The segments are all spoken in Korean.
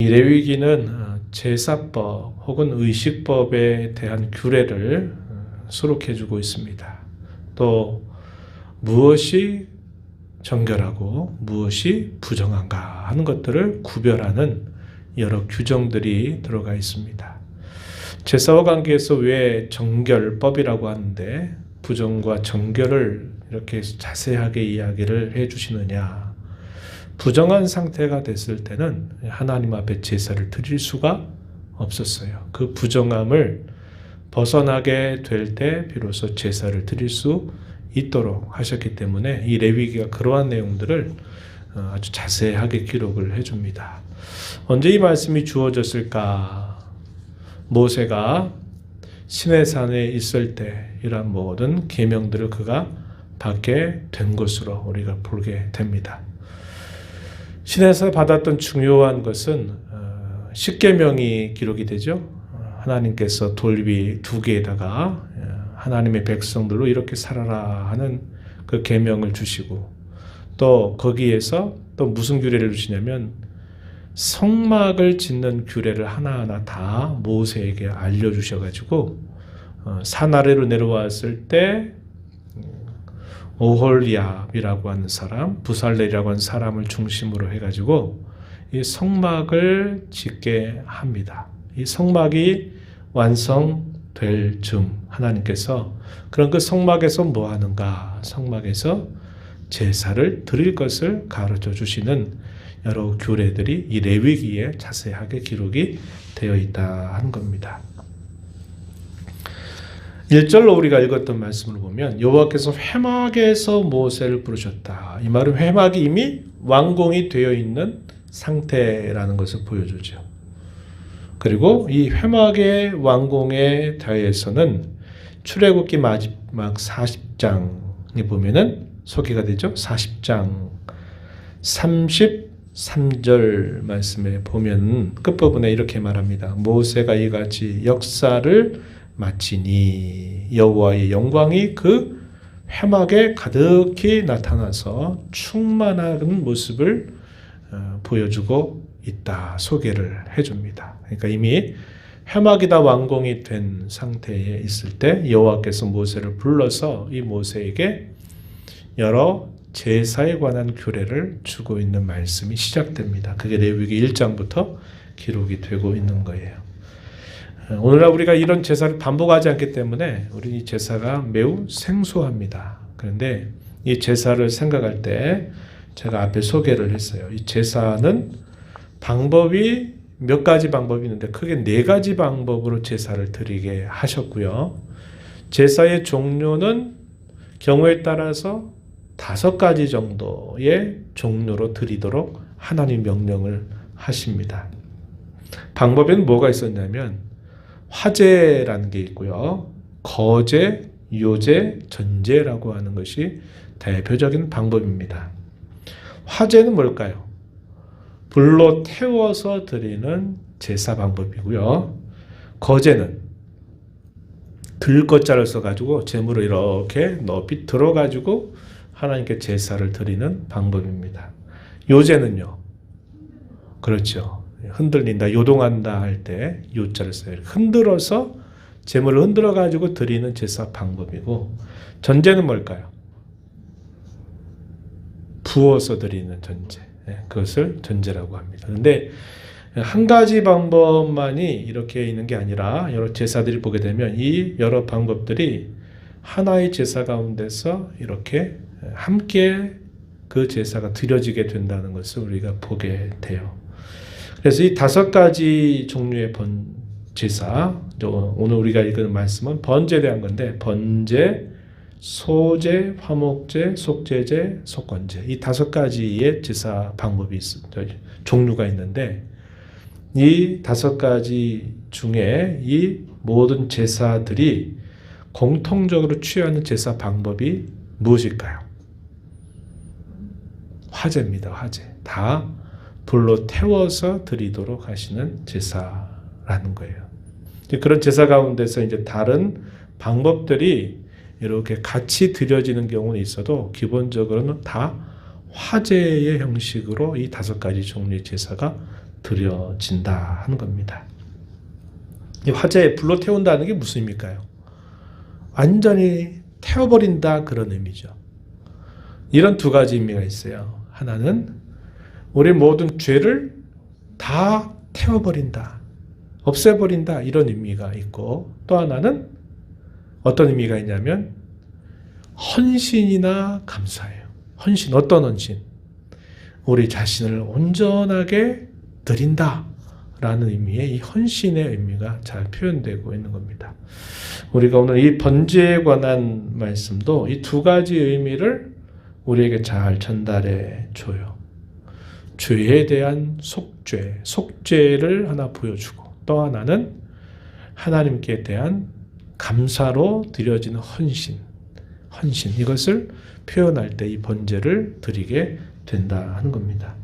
레위기는 제사법 혹은 의식법에 대한 규례를 수록해주고 있습니다. 또 무엇이 정결하고 무엇이 부정한가 하는 것들을 구별하는 여러 규정들이 들어가 있습니다. 제사와 관계에서 왜 정결법이라고 하는데 부정과 정결을 이렇게 자세하게 이야기를 해주시느냐. 부정한 상태가 됐을 때는 하나님 앞에 제사를 드릴 수가 없었어요. 그 부정함을 벗어나게 될 때 비로소 제사를 드릴 수 있도록 하셨기 때문에 이 레위기가 그러한 내용들을 아주 자세하게 기록을 해줍니다. 언제 이 말씀이 주어졌을까? 모세가 시내산에 있을 때 이러한 모든 계명들을 그가 받게 된 것으로 우리가 보게 됩니다. 시내에서 받았던 중요한 것은 십계명이 기록이 되죠. 하나님께서 돌비 2개에다가 하나님의 백성들로 이렇게 살아라 하는 그 계명을 주시고 또 거기에서 또 무슨 규례를 주시냐면 성막을 짓는 규례를 하나하나 다 모세에게 알려주셔가지고 산 아래로 내려왔을 때 오홀리압이라고 하는 사람, 부살렐이라고 하는 사람을 중심으로 해가지고 이 성막을 짓게 합니다. 이 성막이 완성될 즈음 하나님께서 그런 그 성막에서 뭐 하는가? 성막에서 제사를 드릴 것을 가르쳐 주시는 여러 규례들이 이 레위기에 자세하게 기록이 되어 있다 하는 겁니다. 1절로 우리가 읽었던 말씀을 보면 여호와께서 회막에서 모세를 부르셨다. 이 말은 회막이 이미 완공이 되어 있는 상태라는 것을 보여주죠. 그리고 이 회막의 완공에 대해서는 출애굽기 마지막 40장에 보면은 소개가 되죠. 40장 33절 말씀에 보면 끝부분에 이렇게 말합니다. 모세가 이같이 역사를 마치니 여호와의 영광이 그 회막에 가득히 나타나서 충만한 모습을 보여주고 있다. 소개를 해줍니다. 그러니까 이미 회막이 다 완공이 된 상태에 있을 때 여호와께서 모세를 불러서 이 모세에게 여러 제사에 관한 규례를 주고 있는 말씀이 시작됩니다. 그게 레위기 1장부터 기록이 되고 있는 거예요. 오늘날 우리가 이런 제사를 반복하지 않기 때문에 우리 이 제사가 매우 생소합니다. 그런데 이 제사를 생각할 때 제가 앞에 소개를 했어요. 이 제사는 방법이 몇 가지 방법이 있는데 크게 4가지 방법으로 제사를 드리게 하셨고요. 제사의 종류는 경우에 따라서 5가지 정도의 종류로 드리도록 하나님 명령을 하십니다. 방법에는 뭐가 있었냐면 화제라는 게 있고요. 거제, 요제, 전제라고 하는 것이 대표적인 방법입니다. 화제는 뭘까요? 불로 태워서 드리는 제사 방법이고요. 거제는 들것자를 써가지고 재물을 이렇게 높이 들어가지고 하나님께 제사를 드리는 방법입니다. 요제는요. 그렇죠. 흔들린다, 요동한다 할 때 요자를 써요. 흔들어서 재물을 흔들어 가지고 드리는 제사 방법이고 전제는 뭘까요? 부어서 드리는 전제. 그것을 전제라고 합니다. 그런데 한 가지 방법만이 이렇게 있는 게 아니라 여러 제사들이 보게 되면 이 여러 방법들이 하나의 제사 가운데서 이렇게 함께 그 제사가 드려지게 된다는 것을 우리가 보게 돼요. 그래서 이 5가지 종류의 제사, 오늘 우리가 읽은 말씀은 번제에 대한 건데 번제, 소제, 화목제, 속제제, 속건제 이 5가지의 제사 방법이 종류가 있는데 이 5가지 중에 이 모든 제사들이 공통적으로 취하는 제사 방법이 무엇일까요? 화제입니다. 화제. 다 불로 태워서 드리도록 하시는 제사라는 거예요. 그런 제사 가운데서 이제 다른 방법들이 이렇게 같이 드려지는 경우는 있어도 기본적으로는 다 화제의 형식으로 이 5가지 종류의 제사가 드려진다 하는 겁니다. 이 화재에 불로 태운다는 게 무슨 의미일까요? 완전히 태워버린다 그런 의미죠. 이런 두 가지 의미가 있어요. 하나는 우리 모든 죄를 다 태워버린다, 없애버린다 이런 의미가 있고, 또 하나는 어떤 의미가 있냐면 헌신이나 감사예요. 헌신, 어떤 헌신? 우리 자신을 온전하게 드린다 라는 의미의 이 헌신의 의미가 잘 표현되고 있는 겁니다. 우리가 오늘 이 번제에 관한 말씀도 이 두 가지 의미를 우리에게 잘 전달해 줘요. 죄에 대한 속죄를 하나 보여주고, 또 하나는 하나님께 대한 감사로 드려지는 헌신, 이것을 표현할 때 이 번제를 드리게 된다 하는 겁니다.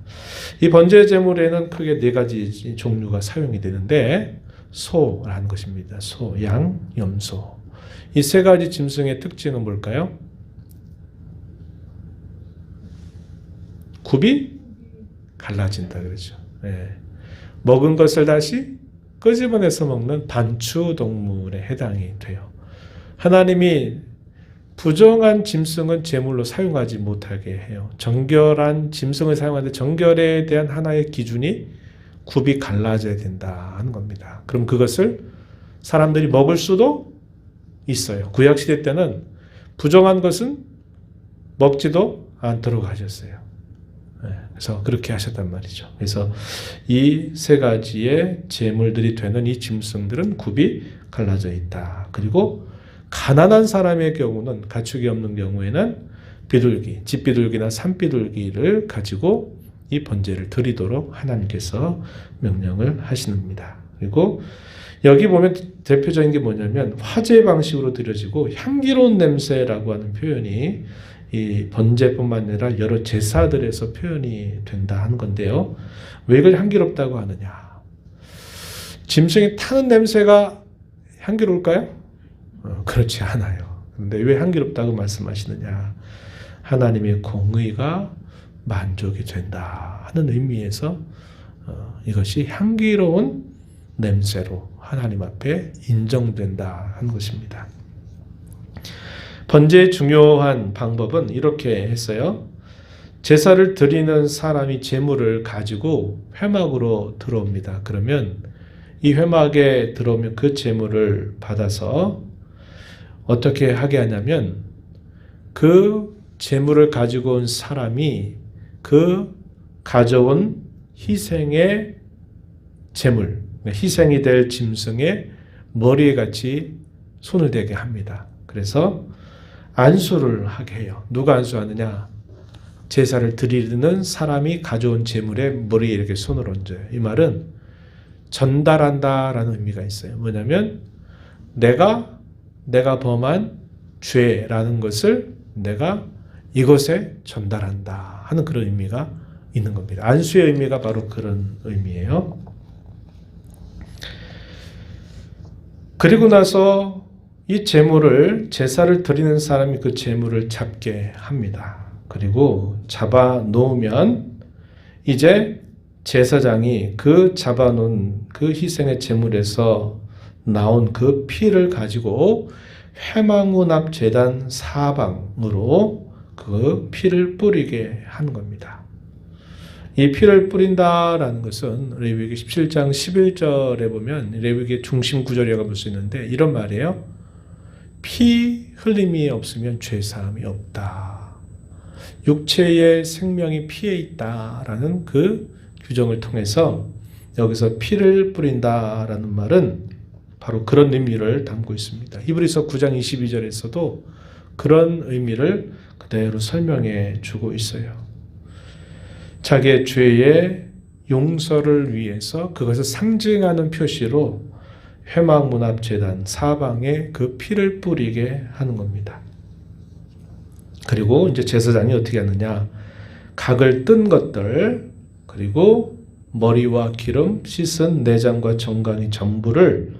이 번제 제물에는 크게 네 가지 종류가 사용이 되는데, 소라는 것입니다. 소, 양, 염소. 이 세 가지 짐승의 특징은 뭘까요? 굽이 갈라진다 그러죠. 네. 먹은 것을 다시 끄집어내서 먹는 단추동물에 해당이 돼요. 하나님이 부정한 짐승은 제물로 사용하지 못하게 해요. 정결한 짐승을 사용하는데 정결에 대한 하나의 기준이 굽이 갈라져야 된다 하는 겁니다. 그럼 그것을 사람들이 먹을 수도 있어요. 구약시대 때는 부정한 것은 먹지도 않도록 하셨어요. 그래서 그렇게 하셨단 말이죠. 그래서 이 세 가지의 제물들이 되는 이 짐승들은 굽이 갈라져 있다. 그리고 가난한 사람의 경우는, 가축이 없는 경우에는 비둘기, 집비둘기나 산비둘기를 가지고 이 번제를 드리도록 하나님께서 명령을 하십니다. 그리고 여기 보면 대표적인 게 뭐냐면 화제 방식으로 드려지고 향기로운 냄새라고 하는 표현이 이 번제뿐만 아니라 여러 제사들에서 표현이 된다 하는 건데요. 왜 이걸 향기롭다고 하느냐? 짐승이 타는 냄새가 향기로울까요? 그렇지 않아요. 그런데 왜 향기롭다고 말씀하시느냐? 하나님의 공의가 만족이 된다 하는 의미에서 이것이 향기로운 냄새로 하나님 앞에 인정된다 하는 것입니다. 번제의 중요한 방법은 이렇게 했어요. 제사를 드리는 사람이 제물을 가지고 회막으로 들어옵니다. 그러면 이 회막에 들어오면 그 제물을 받아서 어떻게 하게 하냐면 그 제물을 가지고 온 사람이 그 가져온 희생의 제물, 희생이 될 짐승의 머리에 같이 손을 대게 합니다. 그래서 안수를 하게 해요. 누가 안수하느냐? 제사를 드리는 사람이 가져온 제물에 머리에 이렇게 손을 얹어요. 이 말은 전달한다라는 의미가 있어요. 뭐냐면 내가 범한 죄라는 것을 내가 이곳에 전달한다 하는 그런 의미가 있는 겁니다. 안수의 의미가 바로 그런 의미예요. 그리고 나서 이 제사를 드리는 사람이 그 제물을 잡게 합니다. 그리고 잡아 놓으면 이제 제사장이 그 잡아놓은 그 희생의 제물에서 나온 그 피를 가지고 회막문 앞 제단 사방으로 그 피를 뿌리게 하는 겁니다. 이 피를 뿌린다라는 것은 레위기 17장 11절에 보면 레위기의 중심 구절이라고 볼 수 있는데 이런 말이에요. 피 흘림이 없으면 죄사함이 없다. 육체의 생명이 피에 있다라는 그 규정을 통해서 여기서 피를 뿌린다라는 말은 바로 그런 의미를 담고 있습니다. 히브리서 9장 22절에서도 그런 의미를 그대로 설명해 주고 있어요. 자기의 죄의 용서를 위해서 그것을 상징하는 표시로 회막문 앞 제단 사방에 그 피를 뿌리게 하는 겁니다. 그리고 이제 제사장이 어떻게 하느냐? 각을 뜬 것들 그리고 머리와 기름 씻은 내장과 정강이 전부를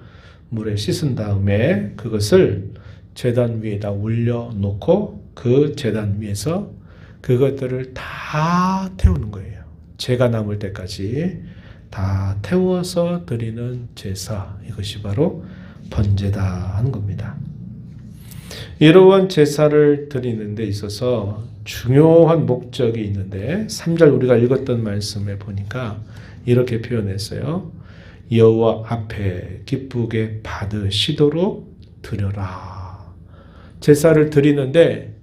물에 씻은 다음에 그것을 제단 위에다 올려놓고 그 제단 위에서 그것들을 다 태우는 거예요. 재가 남을 때까지 다 태워서 드리는 제사, 이것이 바로 번제다 하는 겁니다. 이러한 제사를 드리는 데 있어서 중요한 목적이 있는데 3절 우리가 읽었던 말씀에 보니까 이렇게 표현했어요. 여호와 앞에 기쁘게 받으시도록 드려라. 제사를 드리는데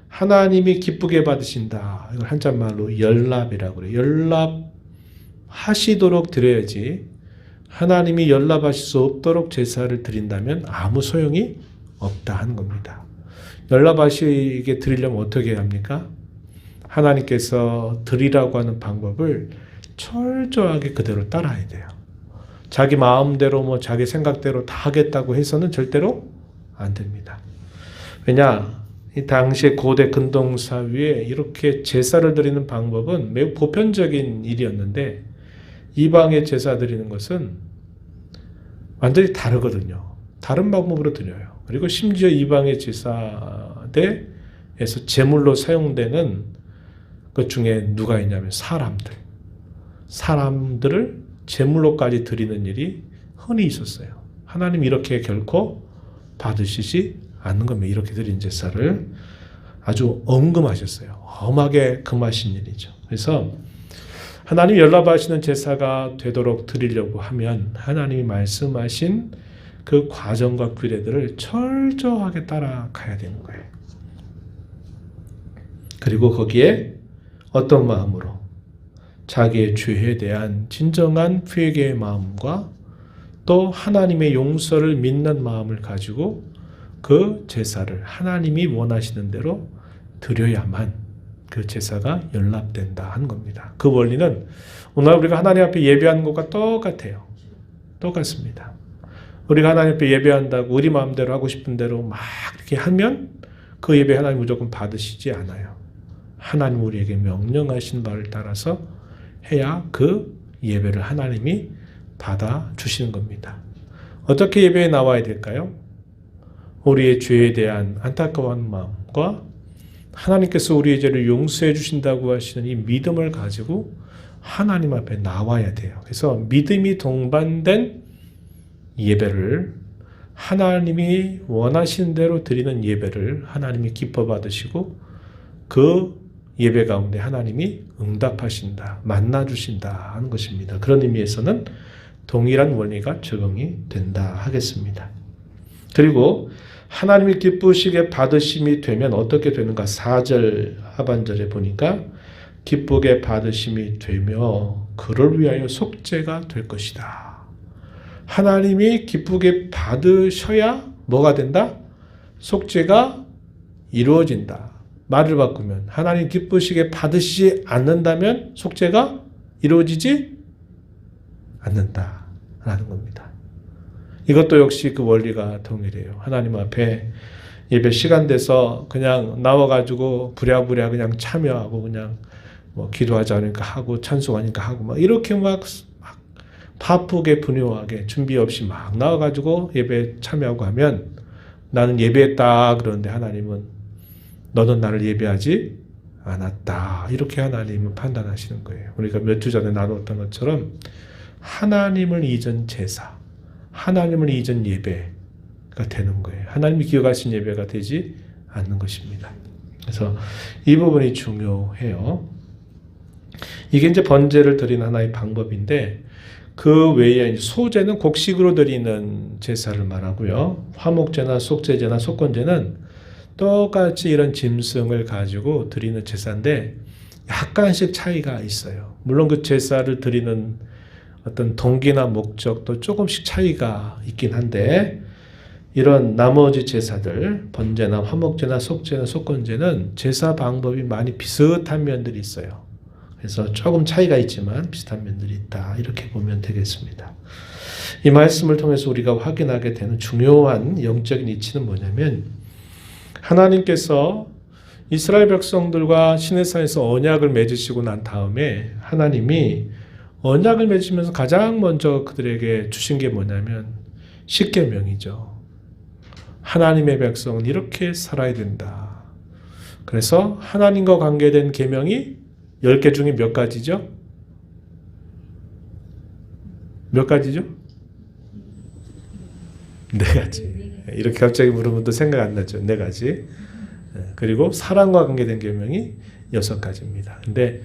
하나님이 기쁘게 받으신다. 이걸 한자말로 연랍이라고 그래요. 연랍하시도록 드려야지 하나님이 연락하실 수 없도록 제사를 드린다면 아무 소용이 없다 하는 겁니다. 연락하시게 드리려면 어떻게 해야 합니까? 하나님께서 드리라고 하는 방법을 철저하게 그대로 따라야 돼요. 자기 마음대로 자기 생각대로 다 하겠다고 해서는 절대로 안 됩니다. 왜냐? 이 당시에 고대 근동사회에 이렇게 제사를 드리는 방법은 매우 보편적인 일이었는데 이방의 제사 드리는 것은 완전히 다르거든요. 다른 방법으로 드려요. 그리고 심지어 이방의 제사대에서 제물로 사용되는 것 중에 누가 있냐면 사람들을 제물로까지 드리는 일이 흔히 있었어요. 하나님 이렇게 결코 받으시지 않는 겁니다. 이렇게 드린 제사를 아주 엄금하셨어요. 엄하게 금하신 일이죠. 그래서 하나님이 연락하시는 제사가 되도록 드리려고 하면 하나님이 말씀하신 그 과정과 규례들을 철저하게 따라가야 되는 거예요. 그리고 거기에 어떤 마음으로 자기의 죄에 대한 진정한 회개의 마음과 또 하나님의 용서를 믿는 마음을 가지고 그 제사를 하나님이 원하시는 대로 드려야만 그 제사가 연락된다 하는 겁니다. 그 원리는 오늘 우리가 하나님 앞에 예배하는 것과 똑같아요. 똑같습니다. 우리가 하나님 앞에 예배한다고 우리 마음대로 하고 싶은 대로 막 이렇게 하면 그 예배 하나님 무조건 받으시지 않아요. 하나님 우리에게 명령하신 바를 따라서 해야 그 예배를 하나님이 받아주시는 겁니다. 어떻게 예배에 나와야 될까요? 우리의 죄에 대한 안타까운 마음과 하나님께서 우리의 죄를 용서해 주신다고 하시는 이 믿음을 가지고 하나님 앞에 나와야 돼요. 그래서 믿음이 동반된 예배를 하나님이 원하시는 대로 드리는 예배를 하나님이 기뻐 받으시고 그 예배 가운데 하나님이 응답하신다, 만나주신다 하는 것입니다. 그런 의미에서는 동일한 원리가 적용이 된다 하겠습니다. 그리고 하나님이 기쁘시게 받으심이 되면 어떻게 되는가? 4절 하반절에 보니까 기쁘게 받으심이 되며 그를 위하여 속죄가 될 것이다. 하나님이 기쁘게 받으셔야 뭐가 된다? 속죄가 이루어진다. 말을 바꾸면 하나님 기쁘시게 받으시지 않는다면 속죄가 이루어지지 않는다라는 겁니다. 이것도 역시 그 원리가 동일해요. 하나님 앞에 예배 시간 돼서 그냥 나와가지고 부랴부랴 그냥 참여하고 그냥 기도하자니까 하고 찬송하니까 하고 막 이렇게 막 바쁘게 분유하게 준비 없이 막 나와가지고 예배 참여하고 하면 나는 예배했다 그러는데 하나님은 너는 나를 예배하지 않았다. 이렇게 하나님은 판단하시는 거예요. 우리가 몇 주 전에 나눴던 것처럼 하나님을 잊은 제사, 하나님을 잊은 예배가 되는 거예요. 하나님이 기억하신 예배가 되지 않는 것입니다. 그래서 이 부분이 중요해요. 이게 이제 번제를 드리는 하나의 방법인데 그 외에 소제는 곡식으로 드리는 제사를 말하고요. 화목제나 속죄제나 속건제는 똑같이 이런 짐승을 가지고 드리는 제사인데 약간씩 차이가 있어요. 물론 그 제사를 드리는 어떤 동기나 목적도 조금씩 차이가 있긴 한데 이런 나머지 제사들, 번제나 화목제나 속죄나 속건제는 제사 방법이 많이 비슷한 면들이 있어요. 그래서 조금 차이가 있지만 비슷한 면들이 있다. 이렇게 보면 되겠습니다. 이 말씀을 통해서 우리가 확인하게 되는 중요한 영적인 이치는 뭐냐면 하나님께서 이스라엘 백성들과 시내산에서 언약을 맺으시고 난 다음에 하나님이 언약을 맺으면서 가장 먼저 그들에게 주신 게 뭐냐면 십계명이죠. 하나님의 백성은 이렇게 살아야 된다. 그래서 하나님과 관계된 계명이 10개 중에 몇 가지죠? 몇 가지죠? 네 가지. 이렇게 갑자기 물으면 또 생각 안 나죠. 네 가지. 그리고 사랑과 관계된 계명이 6가지입니다. 근데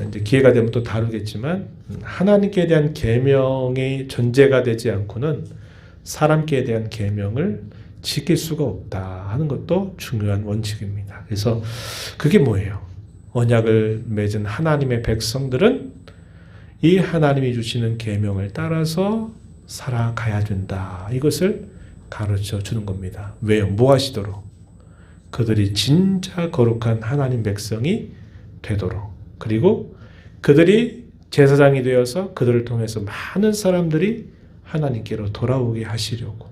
이제 기회가 되면 또 다루겠지만 하나님께 대한 계명이 전제가 되지 않고는 사람께 대한 계명을 지킬 수가 없다 하는 것도 중요한 원칙입니다. 그래서 그게 뭐예요? 언약을 맺은 하나님의 백성들은 이 하나님이 주시는 계명을 따라서 살아가야 된다. 이것을 가르쳐 주는 겁니다. 왜요? 뭐 하시도록? 그들이 진짜 거룩한 하나님 백성이 되도록. 그리고 그들이 제사장이 되어서 그들을 통해서 많은 사람들이 하나님께로 돌아오게 하시려고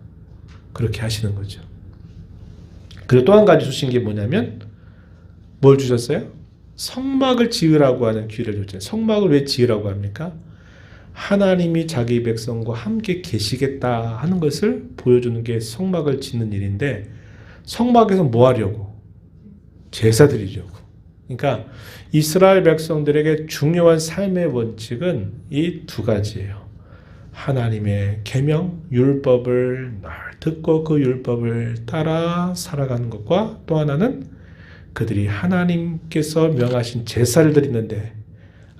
그렇게 하시는 거죠. 그리고 또 한 가지 주신 게 뭐냐면 뭘 주셨어요? 성막을 지으라고 하는 기회를 줬잖아요. 성막을 왜 지으라고 합니까? 하나님이 자기 백성과 함께 계시겠다 하는 것을 보여주는 게 성막을 짓는 일인데 성막에서 뭐 하려고? 제사 드리려고. 그러니까 이스라엘 백성들에게 중요한 삶의 원칙은 이 2가지예요. 하나님의 계명, 율법을 늘 듣고 그 율법을 따라 살아가는 것과 또 하나는 그들이 하나님께서 명하신 제사를 드리는데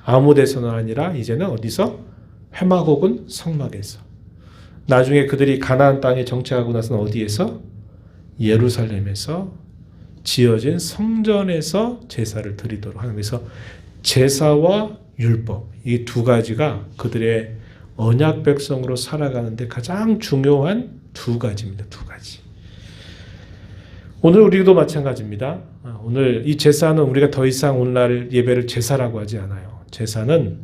아무 데서는 아니라 이제는 어디서? 회막 혹은 성막에서. 나중에 그들이 가나안 땅에 정착하고 나서는 어디에서? 예루살렘에서 지어진 성전에서 제사를 드리도록 하는 거예요. 그래서 제사와 율법 이 2가지가 그들의 언약 백성으로 살아가는데 가장 중요한 2가지입니다. 2가지. 오늘 우리도 마찬가지입니다. 오늘 이 제사는 우리가 더 이상 오늘날 예배를 제사라고 하지 않아요. 제사는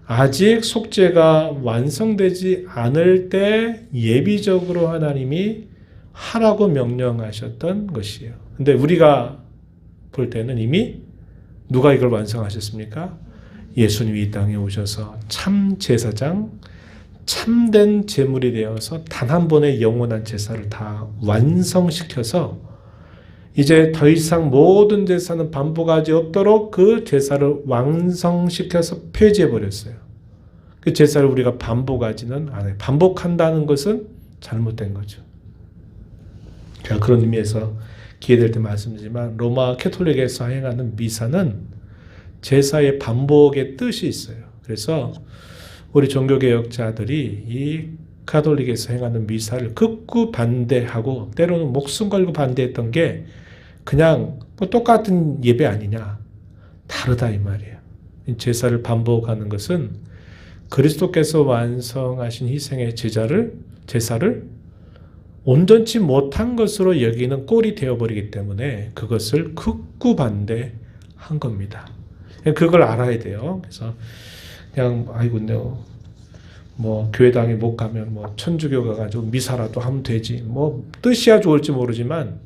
아직 속죄가 완성되지 않을 때 예비적으로 하나님이 하라고 명령하셨던 것이에요. 근데 우리가 볼 때는 이미 누가 이걸 완성하셨습니까? 예수님이 이 땅에 오셔서 참 제사장, 참된 제물이 되어서 단 한 번의 영원한 제사를 다 완성시켜서 이제 더 이상 모든 제사는 반복하지 없도록 그 제사를 완성시켜서 폐지해버렸어요. 그 제사를 우리가 반복하지는 않아요. 반복한다는 것은 잘못된 거죠. 제가 그런 의미에서 기회될 때 말씀드리지만 로마 캐톨릭에서 행하는 미사는 제사의 반복의 뜻이 있어요. 그래서 우리 종교개혁자들이 이 가톨릭에서 행하는 미사를 극구 반대하고 때로는 목숨 걸고 반대했던 게 그냥 뭐 똑같은 예배 아니냐. 다르다 이 말이에요. 제사를 반복하는 것은 그리스도께서 완성하신 희생의 제사를 온전치 못한 것으로 여기는 꼴이 되어버리기 때문에 그것을 극구 반대한 겁니다. 그걸 알아야 돼요. 그래서 그냥 아이고 뭐 교회당에 못 가면 뭐 천주교 가가지고 미사라도 하면 되지. 뭐 뜻이야 좋을지 모르지만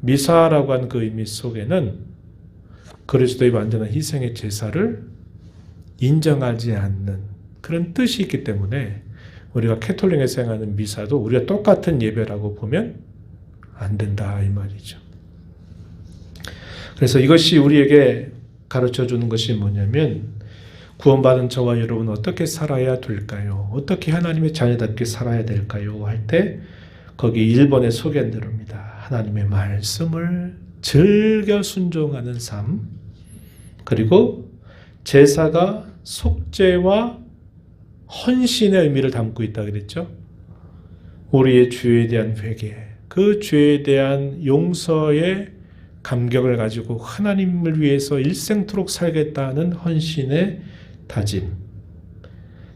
미사라고 하는 그 의미 속에는 그리스도의 완전한 희생의 제사를 인정하지 않는 그런 뜻이 있기 때문에 우리가 캐톨릭에서 행하는 미사도 우리가 똑같은 예배라고 보면 안 된다 이 말이죠. 그래서 이것이 우리에게 가르쳐주는 것이 뭐냐면 구원받은 저와 여러분 어떻게 살아야 될까요? 어떻게 하나님의 자녀답게 살아야 될까요? 할 때 거기 1번에 소개한 대로입니다. 하나님의 말씀을 즐겨 순종하는 삶, 그리고 제사가 속죄와 헌신의 의미를 담고 있다 그랬죠. 우리의 죄에 대한 회개, 그 죄에 대한 용서의 감격을 가지고 하나님을 위해서 일생토록 살겠다는 헌신의 다짐.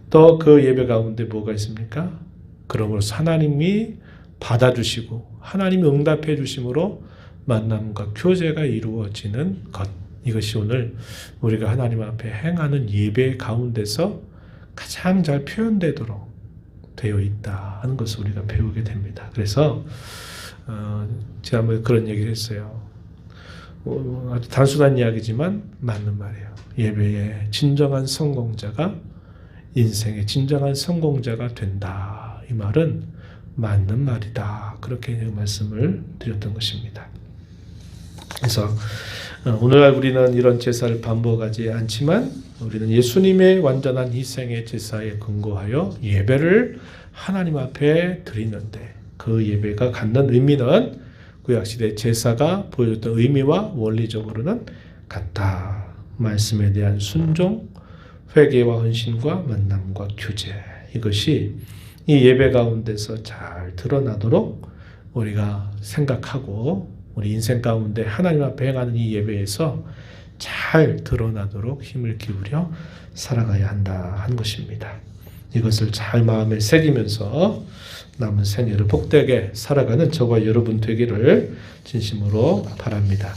또 그 예배 가운데 뭐가 있습니까? 그러므로서 하나님이 받아주시고 하나님이 응답해 주심으로 만남과 교제가 이루어지는 것. 이것이 오늘 우리가 하나님 앞에 행하는 예배 가운데서 가장 잘 표현되도록 되어 있다 하는 것을 우리가 배우게 됩니다. 그래서 지난번에 그런 얘기를 했어요. 아주 단순한 이야기지만 맞는 말이에요. 예배의 진정한 성공자가 인생의 진정한 성공자가 된다. 이 말은 맞는 말이다. 그렇게 말씀을 드렸던 것입니다. 그래서 오늘날 우리는 이런 제사를 반복하지 않지만 우리는 예수님의 완전한 희생의 제사에 근거하여 예배를 하나님 앞에 드리는데 그 예배가 갖는 의미는 구약시대 제사가 보여줬던 의미와 원리적으로는 같다. 말씀에 대한 순종, 회개와 헌신과 만남과 교제, 이것이 이 예배 가운데서 잘 드러나도록 우리가 생각하고 우리 인생 가운데 하나님 앞에 행하는 이 예배에서 잘 드러나도록 힘을 기울여 살아가야 한다 하는 것입니다. 이것을 잘 마음에 새기면서 남은 생애를 복되게 살아가는 저와 여러분 되기를 진심으로 바랍니다.